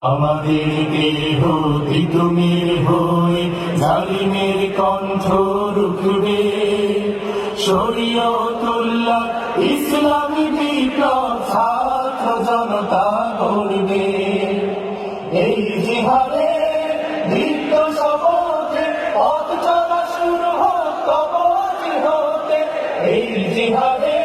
আমাদেরকে হতে তুমি হয়ে জালিমের কণ্ঠ রুখবে, শরীয়তুল্লাহ ইসলামী বিপ্লব ছাত্র জনতা গড়বে। এই জিহাদে দীপ্ত শপথে পথ চলা শুরু হোক কবজি হতে। এই জিহাদে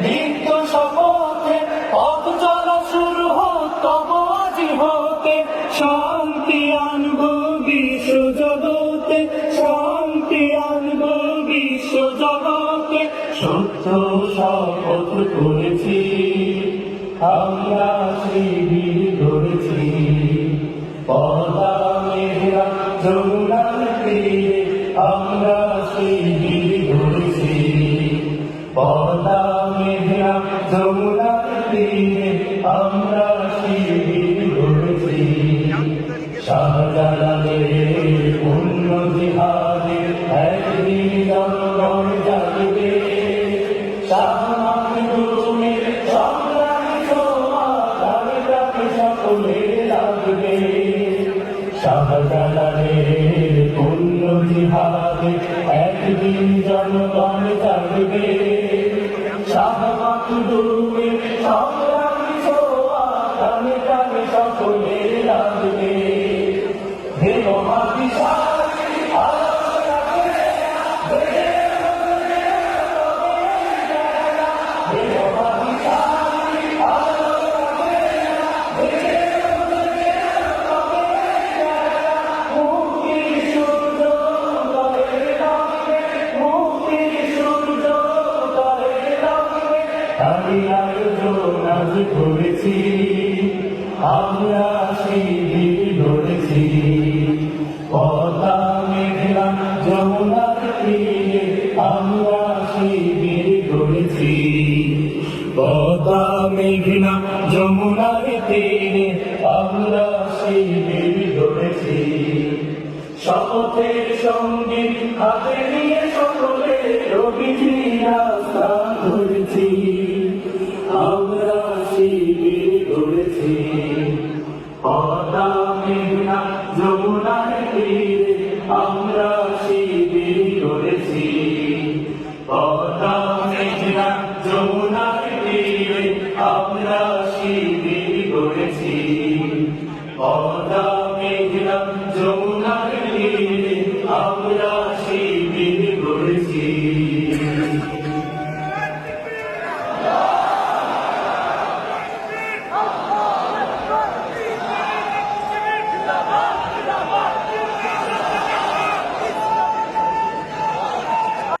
দীপ্ত শপথে পথ চলা শুরু হোক কবজি হতে। শান্তি আনবো বিশ্ব জগতে, শান্তি আনবো বিশ্ব জগতে। সত্য শপথ করেছি, আমরা শিবির গড়েছি। পদ্মা মেঘনা যমুনার তীরে আমরা শিবির গড়েছি। পদ্মা মেঘনা যমুনার তীরে আমরা শিবির গড়েছি। শাহজালালের পূর্ণ জিহাদের একদিন জনগণ জাগবে। শাহ মাহমুদের সংগ্রামী ছোঁয়া প্রাণে প্রাণে সকলে লাগবে। শাহজালালের পূর্ণ জিহাদের একদিন জনগণ জাগবে। শাহ মাহমুদের সংগ্রামী ছোঁয়া প্রাণে প্রাণে সকলে লাগবে। হে মহাবিশালী আলোচনা করে হে মহাবিশালী আলোচনা করে মুক্তির সূর্য উদয়ে নামবে, মুক্তির সূর্য উদয়ে নামবে। তারই আয়োজন আজ করেছি, আমরা শিবির গড়েছি। পদ্মা মেঘনা যমুনার তীরে আমরা শিবির গড়েছি। পদ্মা মেঘনা যমুনার তীরে আমরা শিবির গড়েছি। শপথের সঙ্গে হাতে নিয়ে সকলে রবিজি রাস্তা ধরেছি। আমরা শিবির গড়েছি। পদ্মা মেঘনা যমুনার তীরে আমরা শিবির গড়েছি। পদ্মা মেঘনা যমুনার তীরে আমরা শিবির গড়েছি। পদ্মা মেঘনা যমুনার